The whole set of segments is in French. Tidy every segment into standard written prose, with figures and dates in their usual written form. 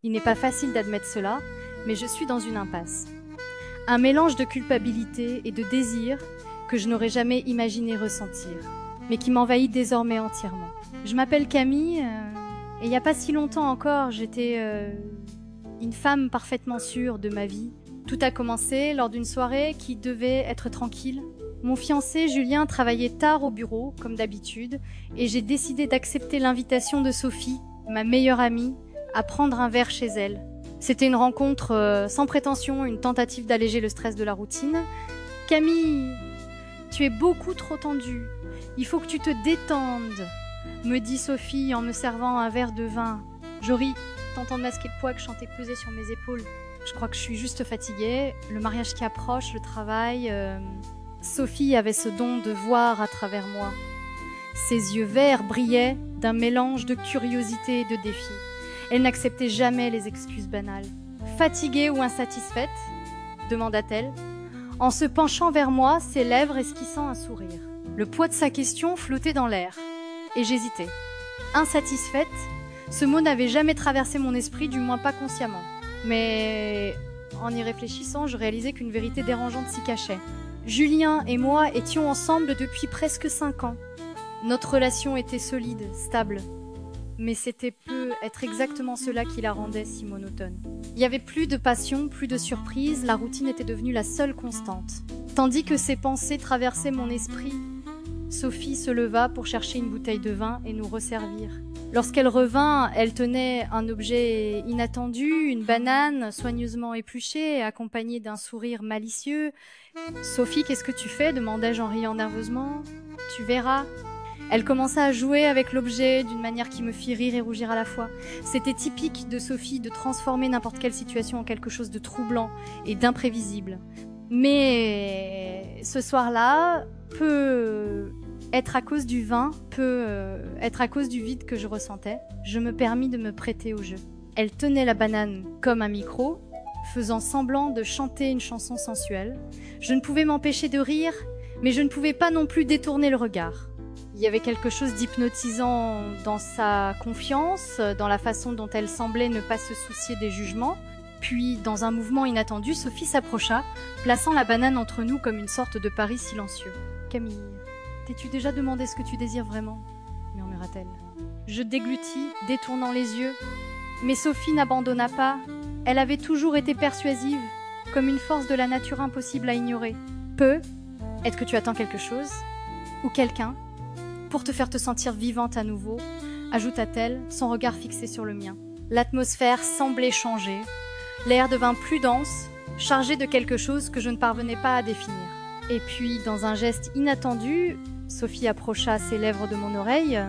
Il n'est pas facile d'admettre cela, mais je suis dans une impasse. Un mélange de culpabilité et de désir que je n'aurais jamais imaginé ressentir, mais qui m'envahit désormais entièrement. Je m'appelle Camille, et il n'y a pas si longtemps encore, j'étais une femme parfaitement sûre de ma vie. Tout a commencé lors d'une soirée qui devait être tranquille. Mon fiancé Julien travaillait tard au bureau, comme d'habitude, et j'ai décidé d'accepter l'invitation de Sophie, ma meilleure amie, à prendre un verre chez elle. C'était une rencontre sans prétention, une tentative d'alléger le stress de la routine. « Camille, tu es beaucoup trop tendue. Il faut que tu te détendes », me dit Sophie en me servant un verre de vin. Je ris, tentant de masquer le poids que je sentais peser sur mes épaules. Je crois que je suis juste fatiguée. Le mariage qui approche, le travail... Sophie avait ce don de voir à travers moi. Ses yeux verts brillaient d'un mélange de curiosité et de défi. Elle n'acceptait jamais les excuses banales. « Fatiguée ou insatisfaite ?» demanda-t-elle, en se penchant vers moi, ses lèvres esquissant un sourire. Le poids de sa question flottait dans l'air, et j'hésitais. « Insatisfaite ?» Ce mot n'avait jamais traversé mon esprit, du moins pas consciemment. Mais en y réfléchissant, je réalisais qu'une vérité dérangeante s'y cachait. Julien et moi étions ensemble depuis presque 5 ans. Notre relation était solide, stable. Mais c'était peu être exactement cela qui la rendait si monotone. Il n'y avait plus de passion, plus de surprise, la routine était devenue la seule constante. Tandis que ces pensées traversaient mon esprit, Sophie se leva pour chercher une bouteille de vin et nous resservir. Lorsqu'elle revint, elle tenait un objet inattendu, une banane soigneusement épluchée, accompagnée d'un sourire malicieux. « Sophie, qu'est-ce que tu fais ?» demandai-je en riant nerveusement. « Tu verras. » Elle commença à jouer avec l'objet d'une manière qui me fit rire et rougir à la fois. C'était typique de Sophie de transformer n'importe quelle situation en quelque chose de troublant et d'imprévisible. Mais ce soir-là, peut être à cause du vin, peut être à cause du vide que je ressentais, je me permis de me prêter au jeu. Elle tenait la banane comme un micro, faisant semblant de chanter une chanson sensuelle. Je ne pouvais m'empêcher de rire, mais je ne pouvais pas non plus détourner le regard. Il y avait quelque chose d'hypnotisant dans sa confiance, dans la façon dont elle semblait ne pas se soucier des jugements. Puis, dans un mouvement inattendu, Sophie s'approcha, plaçant la banane entre nous comme une sorte de pari silencieux. « Camille, t'es-tu déjà demandé ce que tu désires vraiment ?» murmura-t-elle. Je déglutis, détournant les yeux. Mais Sophie n'abandonna pas. Elle avait toujours été persuasive, comme une force de la nature impossible à ignorer. Est-ce que tu attends quelque chose ou quelqu'un pour te faire te sentir vivante à nouveau, ajouta-t-elle, son regard fixé sur le mien. L'atmosphère semblait changer. L'air devint plus dense, chargé de quelque chose que je ne parvenais pas à définir. Et puis, dans un geste inattendu, Sophie approcha ses lèvres de mon oreille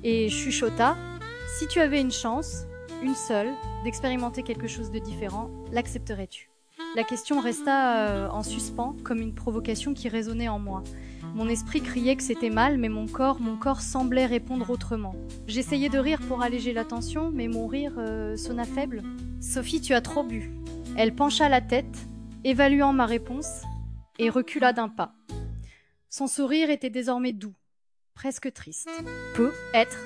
et chuchota « Si tu avais une chance, une seule, d'expérimenter quelque chose de différent, l'accepterais-tu » La question resta en suspens, comme une provocation qui résonnait en moi. Mon esprit criait que c'était mal, mais mon corps semblait répondre autrement. J'essayais de rire pour alléger la tension, mais mon rire sonna faible. « Sophie, tu as trop bu. » Elle pencha la tête, évaluant ma réponse, et recula d'un pas. Son sourire était désormais doux, presque triste. Peut-être.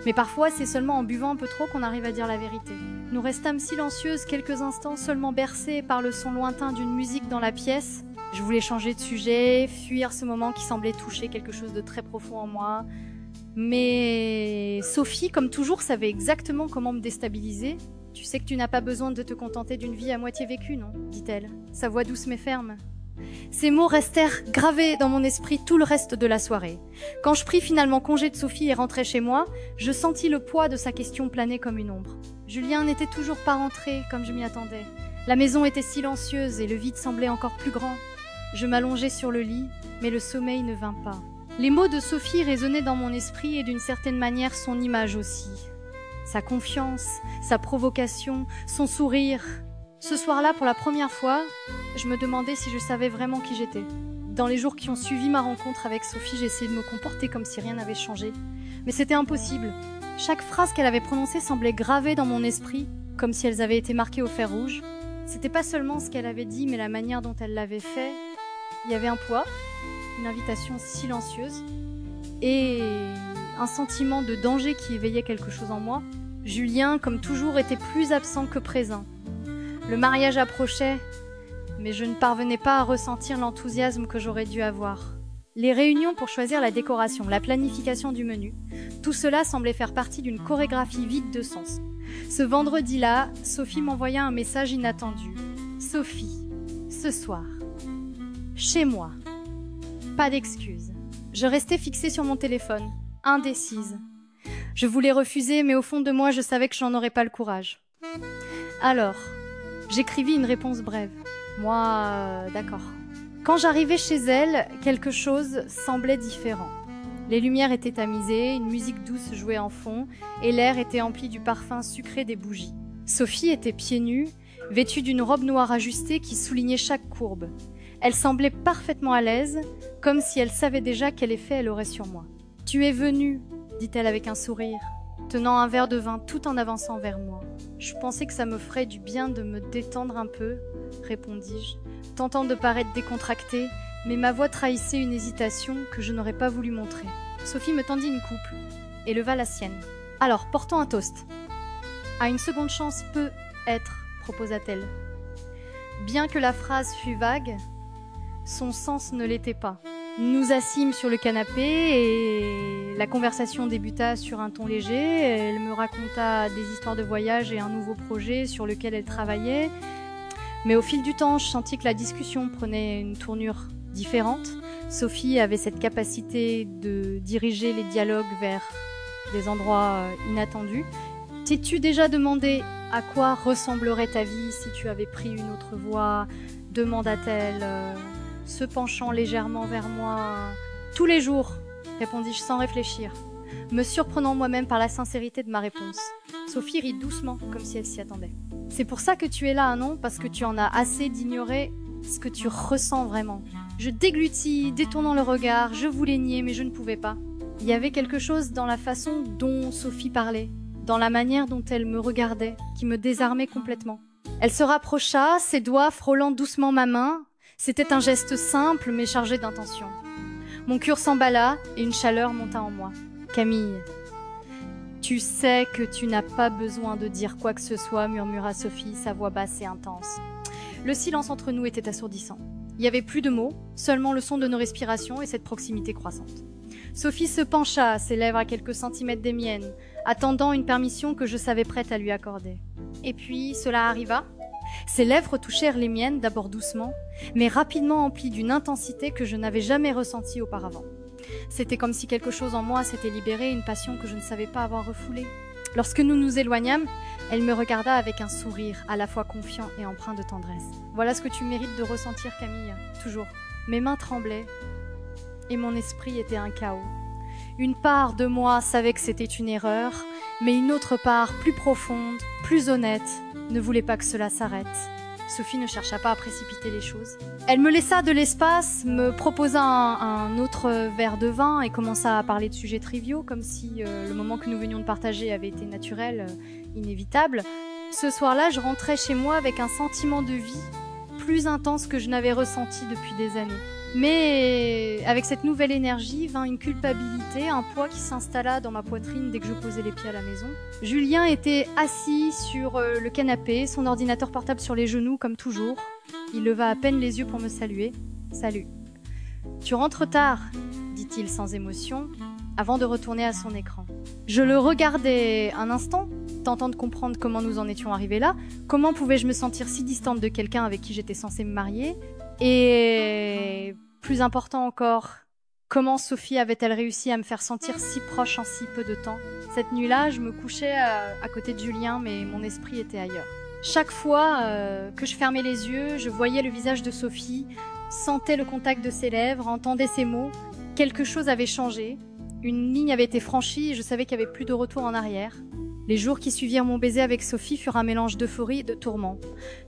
Mais parfois, c'est seulement en buvant un peu trop qu'on arrive à dire la vérité. Nous restâmes silencieuses quelques instants, seulement bercées par le son lointain d'une musique dans la pièce. Je voulais changer de sujet, fuir ce moment qui semblait toucher quelque chose de très profond en moi. Mais Sophie, comme toujours, savait exactement comment me déstabiliser. « Tu sais que tu n'as pas besoin de te contenter d'une vie à moitié vécue, non ?» dit-elle, sa voix douce mais ferme. Ces mots restèrent gravés dans mon esprit tout le reste de la soirée. Quand je pris finalement congé de Sophie et rentrai chez moi, je sentis le poids de sa question planer comme une ombre. Julien n'était toujours pas rentré comme je m'y attendais. La maison était silencieuse et le vide semblait encore plus grand. Je m'allongeai sur le lit, mais le sommeil ne vint pas. Les mots de Sophie résonnaient dans mon esprit et d'une certaine manière son image aussi. Sa confiance, sa provocation, son sourire. Ce soir-là, pour la première fois, je me demandais si je savais vraiment qui j'étais. Dans les jours qui ont suivi ma rencontre avec Sophie, j'ai essayé de me comporter comme si rien n'avait changé. Mais c'était impossible. Chaque phrase qu'elle avait prononcée semblait gravée dans mon esprit, comme si elles avaient été marquées au fer rouge. C'était pas seulement ce qu'elle avait dit, mais la manière dont elle l'avait fait. Il y avait un poids, une invitation silencieuse et un sentiment de danger qui éveillait quelque chose en moi. Julien, comme toujours, était plus absent que présent. Le mariage approchait, mais je ne parvenais pas à ressentir l'enthousiasme que j'aurais dû avoir. Les réunions pour choisir la décoration, la planification du menu, tout cela semblait faire partie d'une chorégraphie vide de sens. Ce vendredi-là, Sophie m'envoya un message inattendu. « Sophie, ce soir, chez moi. » Pas d'excuses. Je restais fixée sur mon téléphone, indécise. Je voulais refuser, mais au fond de moi, je savais que j'en aurais pas le courage. Alors, j'écrivis une réponse brève. Moi, d'accord. Quand j'arrivais chez elle, quelque chose semblait différent. Les lumières étaient tamisées, une musique douce jouait en fond, et l'air était empli du parfum sucré des bougies. Sophie était pieds nus, vêtue d'une robe noire ajustée qui soulignait chaque courbe. Elle semblait parfaitement à l'aise, comme si elle savait déjà quel effet elle aurait sur moi. « Tu es venue », dit-elle avec un sourire, tenant un verre de vin tout en avançant vers moi. « Je pensais que ça me ferait du bien de me détendre un peu », répondis-je, tentant de paraître décontractée, mais ma voix trahissait une hésitation que je n'aurais pas voulu montrer. Sophie me tendit une coupe et leva la sienne. « Alors, portons un toast. »« À une seconde chance peut être, » proposa-t-elle. Bien que la phrase fût vague, son sens ne l'était pas. Nous assîmes sur le canapé et la conversation débuta sur un ton léger. Elle me raconta des histoires de voyage et un nouveau projet sur lequel elle travaillait. Mais au fil du temps, je sentis que la discussion prenait une tournure différente. Sophie avait cette capacité de diriger les dialogues vers des endroits inattendus. « T'es-tu déjà demandé à quoi ressemblerait ta vie si tu avais pris une autre voie ?» demanda-t-elle, se penchant légèrement vers moi. « Tous les jours !» répondis-je sans réfléchir, me surprenant moi-même par la sincérité de ma réponse. Sophie rit doucement, comme si elle s'y attendait. « C'est pour ça que tu es là, non ? Parce que tu en as assez d'ignorer ce que tu ressens vraiment. » Je déglutis, détournant le regard, je voulais nier, mais je ne pouvais pas. Il y avait quelque chose dans la façon dont Sophie parlait, dans la manière dont elle me regardait, qui me désarmait complètement. Elle se rapprocha, ses doigts frôlant doucement ma main. C'était un geste simple, mais chargé d'intention. Mon cœur s'emballa et une chaleur monta en moi. « Camille, tu sais que tu n'as pas besoin de dire quoi que ce soit, » murmura Sophie, sa voix basse et intense. Le silence entre nous était assourdissant. Il n'y avait plus de mots, seulement le son de nos respirations et cette proximité croissante. Sophie se pencha, ses lèvres à quelques centimètres des miennes, attendant une permission que je savais prête à lui accorder. Et puis, cela arriva. Ses lèvres touchèrent les miennes, d'abord doucement, mais rapidement emplies d'une intensité que je n'avais jamais ressentie auparavant. C'était comme si quelque chose en moi s'était libéré, une passion que je ne savais pas avoir refoulée. Lorsque nous nous éloignâmes, elle me regarda avec un sourire à la fois confiant et empreint de tendresse. « Voilà ce que tu mérites de ressentir, Camille, toujours. » Mes mains tremblaient et mon esprit était un chaos. Une part de moi savait que c'était une erreur, mais une autre part, plus profonde, plus honnête, ne voulait pas que cela s'arrête. Sophie ne chercha pas à précipiter les choses. Elle me laissa de l'espace, me proposa un autre verre de vin et commença à parler de sujets triviaux, comme si le moment que nous venions de partager avait été naturel, inévitable. Ce soir-là, je rentrais chez moi avec un sentiment de vie plus intense que je n'avais ressenti depuis des années. Mais avec cette nouvelle énergie vint une culpabilité, un poids qui s'installa dans ma poitrine dès que je posais les pieds à la maison. Julien était assis sur le canapé, son ordinateur portable sur les genoux comme toujours. Il leva à peine les yeux pour me saluer. « Salut. »« Tu rentres tard » dit-il sans émotion, avant de retourner à son écran. Je le regardais un instant, tentant de comprendre comment nous en étions arrivés là, comment pouvais-je me sentir si distante de quelqu'un avec qui j'étais censée me marier. Et plus important encore, comment Sophie avait-elle réussi à me faire sentir si proche en si peu de temps? Cette nuit-là, je me couchais à côté de Julien, mais mon esprit était ailleurs. Chaque fois que je fermais les yeux, je voyais le visage de Sophie, sentais le contact de ses lèvres, entendais ses mots. Quelque chose avait changé, une ligne avait été franchie et je savais qu'il n'y avait plus de retour en arrière. Les jours qui suivirent mon baiser avec Sophie furent un mélange d'euphorie et de tourment.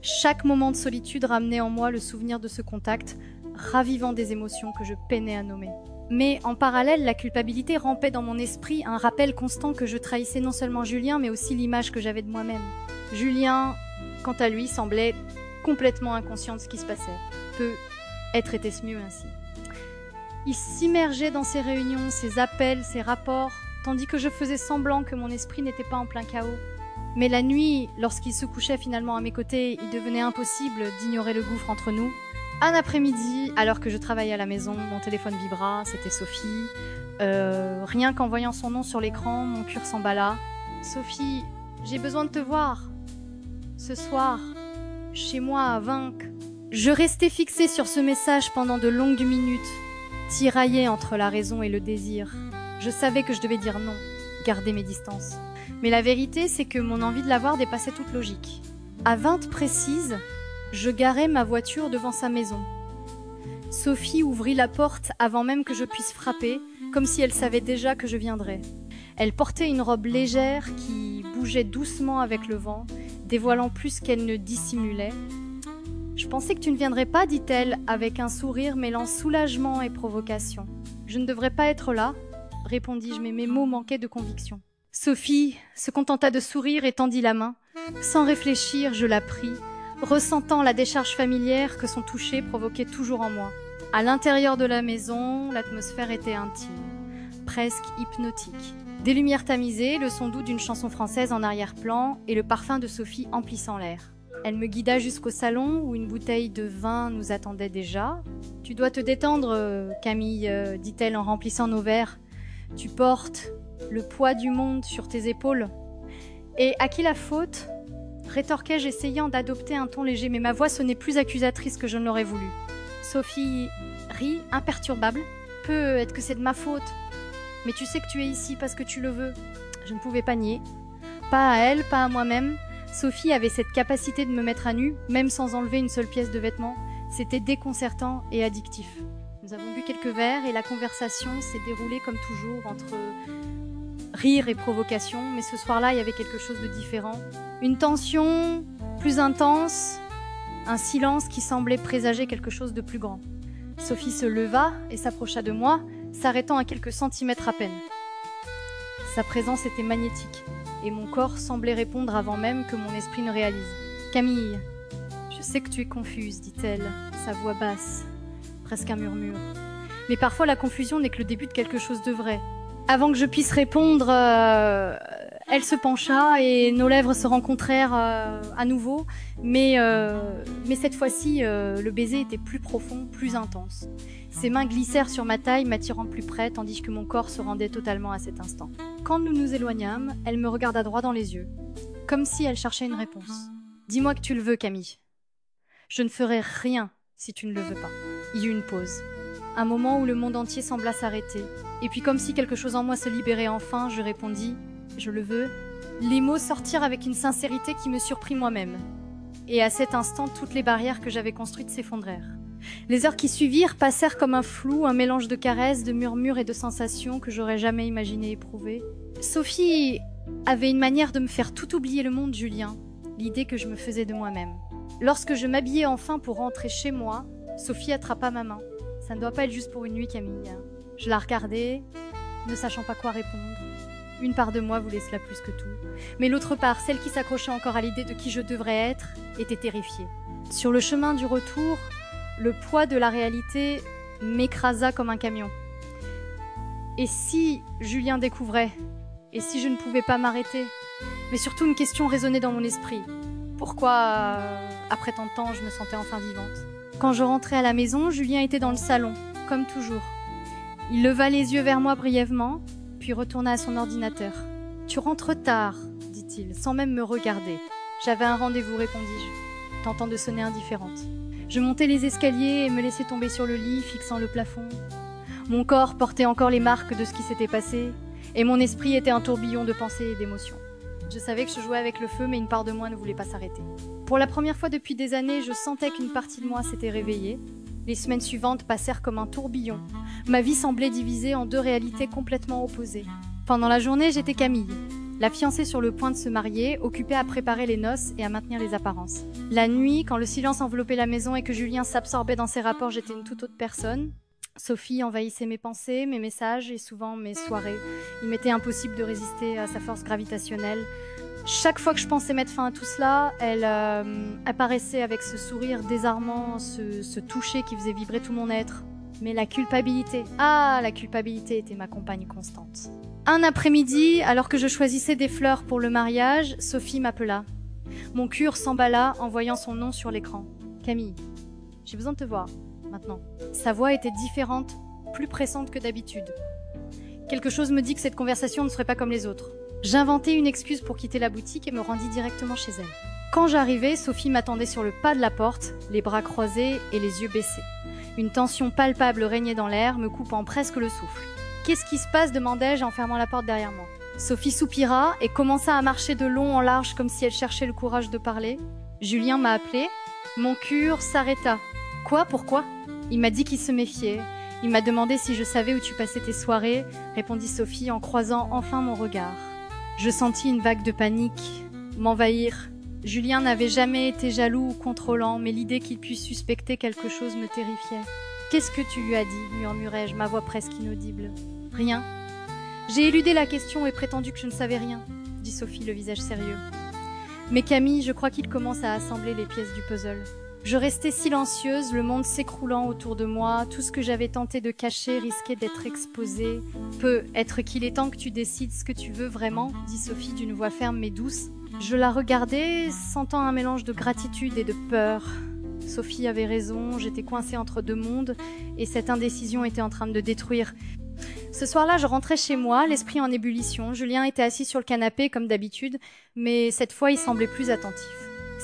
Chaque moment de solitude ramenait en moi le souvenir de ce contact, ravivant des émotions que je peinais à nommer. Mais en parallèle, la culpabilité rampait dans mon esprit, un rappel constant que je trahissais non seulement Julien, mais aussi l'image que j'avais de moi-même. Julien, quant à lui, semblait complètement inconscient de ce qui se passait. Peut-être était-ce mieux ainsi. Il s'immergeait dans ses réunions, ses appels, ses rapports, tandis que je faisais semblant que mon esprit n'était pas en plein chaos. Mais la nuit, lorsqu'il se couchait finalement à mes côtés, il devenait impossible d'ignorer le gouffre entre nous. Un après-midi, alors que je travaillais à la maison, mon téléphone vibra, c'était Sophie. Rien qu'en voyant son nom sur l'écran, mon cœur s'emballa. Sophie, j'ai besoin de te voir. Ce soir, chez moi à Vaincre. Je restais fixée sur ce message pendant de longues minutes, tiraillée entre la raison et le désir. Je savais que je devais dire non, garder mes distances. Mais la vérité, c'est que mon envie de la voir dépassait toute logique. À 20 précises, je garai ma voiture devant sa maison. Sophie ouvrit la porte avant même que je puisse frapper, comme si elle savait déjà que je viendrais. Elle portait une robe légère qui bougeait doucement avec le vent, dévoilant plus qu'elle ne dissimulait. « Je pensais que tu ne viendrais pas, dit-elle, avec un sourire mêlant soulagement et provocation. Je ne devrais pas être là, répondis-je, mais mes mots manquaient de conviction. Sophie se contenta de sourire et tendit la main. Sans réfléchir, je la pris, ressentant la décharge familière que son toucher provoquait toujours en moi. À l'intérieur de la maison, l'atmosphère était intime, presque hypnotique. Des lumières tamisées, le son doux d'une chanson française en arrière-plan et le parfum de Sophie emplissant l'air. Elle me guida jusqu'au salon où une bouteille de vin nous attendait déjà. « Tu dois te détendre, Camille, dit-elle en remplissant nos verres. Tu portes le poids du monde sur tes épaules. Et à qui la faute ?» rétorquai-je, essayant d'adopter un ton léger, mais ma voix sonnait plus accusatrice que je ne l'aurais voulu. Sophie rit, imperturbable. « Peut-être que c'est de ma faute. Mais tu sais que tu es ici parce que tu le veux. » Je ne pouvais pas nier. Pas à elle, pas à moi-même. Sophie avait cette capacité de me mettre à nu, même sans enlever une seule pièce de vêtement. C'était déconcertant et addictif. Nous avons bu quelques verres et la conversation s'est déroulée comme toujours entre rire et provocation, mais ce soir-là, il y avait quelque chose de différent. Une tension plus intense, un silence qui semblait présager quelque chose de plus grand. Sophie se leva et s'approcha de moi, s'arrêtant à quelques centimètres à peine. Sa présence était magnétique, et mon corps semblait répondre avant même que mon esprit ne réalise. « Camille, je sais que tu es confuse, dit-elle, sa voix basse, presque un murmure. Mais parfois la confusion n'est que le début de quelque chose de vrai. » Avant que je puisse répondre, elle se pencha et nos lèvres se rencontrèrent à nouveau, mais cette fois-ci, le baiser était plus profond, plus intense. Ses mains glissèrent sur ma taille, m'attirant plus près, tandis que mon corps se rendait totalement à cet instant. Quand nous nous éloignâmes, elle me regarda droit dans les yeux, comme si elle cherchait une réponse. « Dis-moi que tu le veux, Camille. Je ne ferai rien si tu ne le veux pas. » Il y eut une pause. Un moment où le monde entier sembla s'arrêter. Et puis comme si quelque chose en moi se libérait enfin, je répondis « Je le veux ». Les mots sortirent avec une sincérité qui me surprit moi-même. Et à cet instant, toutes les barrières que j'avais construites s'effondrèrent. Les heures qui suivirent passèrent comme un flou, un mélange de caresses, de murmures et de sensations que j'aurais jamais imaginé éprouver. Sophie avait une manière de me faire tout oublier le monde, Julien, l'idée que je me faisais de moi-même. Lorsque je m'habillais enfin pour rentrer chez moi, Sophie attrapa ma main. Ça ne doit pas être juste pour une nuit, Camille. Je la regardais, ne sachant pas quoi répondre. Une part de moi voulait cela plus que tout. Mais l'autre part, celle qui s'accrochait encore à l'idée de qui je devrais être, était terrifiée. Sur le chemin du retour, le poids de la réalité m'écrasa comme un camion. Et si Julien découvrait? Et si je ne pouvais pas m'arrêter? Mais surtout une question résonnait dans mon esprit. Pourquoi, après tant de temps, je me sentais enfin vivante? Quand je rentrais à la maison, Julien était dans le salon, comme toujours. Il leva les yeux vers moi brièvement, puis retourna à son ordinateur. « Tu rentres tard, dit-il, sans même me regarder. J'avais un rendez-vous, répondis-je, tentant de sonner indifférente. Je montai les escaliers et me laissai tomber sur le lit, fixant le plafond. Mon corps portait encore les marques de ce qui s'était passé, et mon esprit était un tourbillon de pensées et d'émotions. Je savais que je jouais avec le feu, mais une part de moi ne voulait pas s'arrêter. Pour la première fois depuis des années, je sentais qu'une partie de moi s'était réveillée. Les semaines suivantes passèrent comme un tourbillon. Ma vie semblait divisée en deux réalités complètement opposées. Pendant la journée, j'étais Camille, la fiancée sur le point de se marier, occupée à préparer les noces et à maintenir les apparences. La nuit, quand le silence enveloppait la maison et que Julien s'absorbait dans ses rapports, j'étais une toute autre personne. Sophie envahissait mes pensées, mes messages et souvent mes soirées. Il m'était impossible de résister à sa force gravitationnelle. Chaque fois que je pensais mettre fin à tout cela, elle apparaissait avec ce sourire désarmant, ce toucher qui faisait vibrer tout mon être. Mais la culpabilité, la culpabilité était ma compagne constante. Un après-midi, alors que je choisissais des fleurs pour le mariage, Sophie m'appela. Mon cœur s'emballa en voyant son nom sur l'écran. Camille, j'ai besoin de te voir, maintenant. Sa voix était différente, plus pressante que d'habitude. Quelque chose me dit que cette conversation ne serait pas comme les autres. J'inventai une excuse pour quitter la boutique et me rendis directement chez elle. Quand j'arrivais, Sophie m'attendait sur le pas de la porte, les bras croisés et les yeux baissés. Une tension palpable régnait dans l'air, me coupant presque le souffle. « Qu'est-ce qui se passe ?» demandai-je en fermant la porte derrière moi. Sophie soupira et commença à marcher de long en large comme si elle cherchait le courage de parler. Julien m'a appelé. Mon cœur s'arrêta. « Quoi? Pourquoi ?» Il m'a dit qu'il se méfiait. Il m'a demandé si je savais où tu passais tes soirées, répondit Sophie en croisant enfin mon regard. Je sentis une vague de panique m'envahir. Julien n'avait jamais été jaloux ou contrôlant, mais l'idée qu'il puisse suspecter quelque chose me terrifiait. « Qu'est-ce que tu lui as dit ?» murmurai-je, ma voix presque inaudible. « Rien. » J'ai éludé la question et prétendu que je ne savais rien, dit Sophie, le visage sérieux. Mais Camille, je crois qu'il commence à assembler les pièces du puzzle. Je restais silencieuse, le monde s'écroulant autour de moi, tout ce que j'avais tenté de cacher risquait d'être exposé. Peut-être qu'il est temps que tu décides ce que tu veux vraiment, dit Sophie d'une voix ferme mais douce. Je la regardais, sentant un mélange de gratitude et de peur. Sophie avait raison, j'étais coincée entre deux mondes et cette indécision était en train de me détruire. Ce soir-là, je rentrais chez moi, l'esprit en ébullition. Julien était assis sur le canapé comme d'habitude, mais cette fois il semblait plus attentif.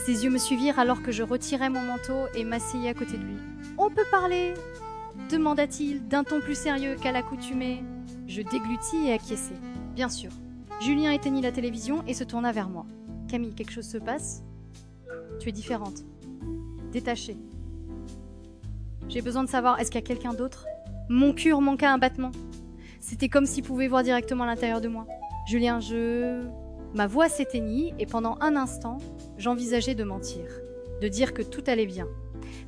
Ses yeux me suivirent alors que je retirais mon manteau et m'asseyais à côté de lui. « On peut parler ?» demanda-t-il d'un ton plus sérieux qu'à l'accoutumée. Je déglutis et acquiesçai. Bien sûr. Julien éteignit la télévision et se tourna vers moi. « Camille, quelque chose se passe ? Tu es différente. Détachée. J'ai besoin de savoir, est-ce qu'il y a quelqu'un d'autre ? » Mon cœur manqua un battement. C'était comme s'il pouvait voir directement à l'intérieur de moi. « Julien, Ma voix s'éteignit et pendant un instant, j'envisageais de mentir, de dire que tout allait bien.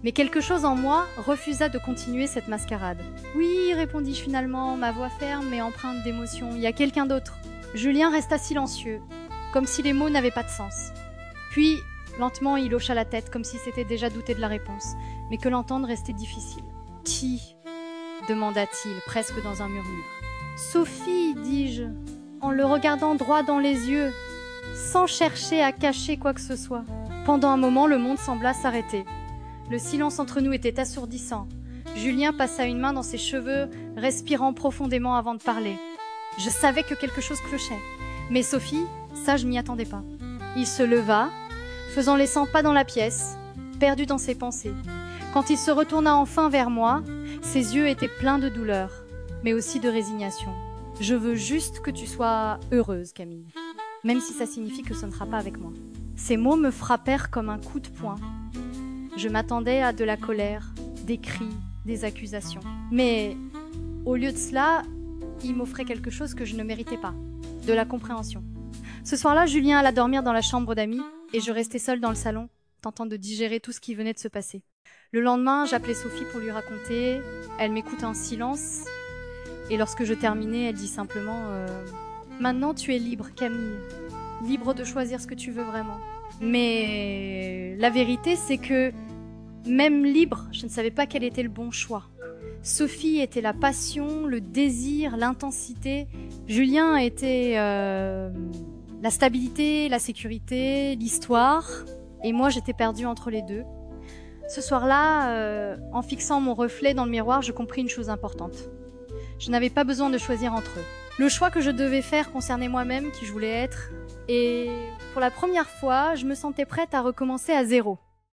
Mais quelque chose en moi refusa de continuer cette mascarade. « Oui, répondis-je finalement, ma voix ferme mais empreinte d'émotion, il y a quelqu'un d'autre. » Julien resta silencieux, comme si les mots n'avaient pas de sens. Puis, lentement, il hocha la tête, comme s'il s'était déjà douté de la réponse, mais que l'entendre restait difficile. « Qui ?» demanda-t-il, presque dans un murmure. « Sophie, dis-je, en le regardant droit dans les yeux, sans chercher à cacher quoi que ce soit. Pendant un moment, le monde sembla s'arrêter. Le silence entre nous était assourdissant. Julien passa une main dans ses cheveux, respirant profondément avant de parler. Je savais que quelque chose clochait. Mais Sophie, ça je m'y attendais pas. Il se leva, faisant les 100 pas dans la pièce, perdu dans ses pensées. Quand il se retourna enfin vers moi, ses yeux étaient pleins de douleur, mais aussi de résignation. « Je veux juste que tu sois heureuse, Camille, même si ça signifie que ce ne sera pas avec moi. » Ces mots me frappèrent comme un coup de poing. Je m'attendais à de la colère, des cris, des accusations. Mais au lieu de cela, il m'offrait quelque chose que je ne méritais pas, de la compréhension. Ce soir-là, Julien alla dormir dans la chambre d'amis et je restais seule dans le salon, tentant de digérer tout ce qui venait de se passer. Le lendemain, j'appelai Sophie pour lui raconter. Elle m'écoutait en silence. Et lorsque je terminais, elle dit simplement « Maintenant, tu es libre, Camille. Libre de choisir ce que tu veux vraiment. » Mais la vérité, c'est que même libre, je ne savais pas quel était le bon choix. Sophie était la passion, le désir, l'intensité. Julien était la stabilité, la sécurité, l'histoire. Et moi, j'étais perdue entre les deux. Ce soir-là, en fixant mon reflet dans le miroir, je compris une chose importante. Je n'avais pas besoin de choisir entre eux. Le choix que je devais faire concernait moi-même, qui je voulais être. Et pour la première fois, je me sentais prête à recommencer à zéro.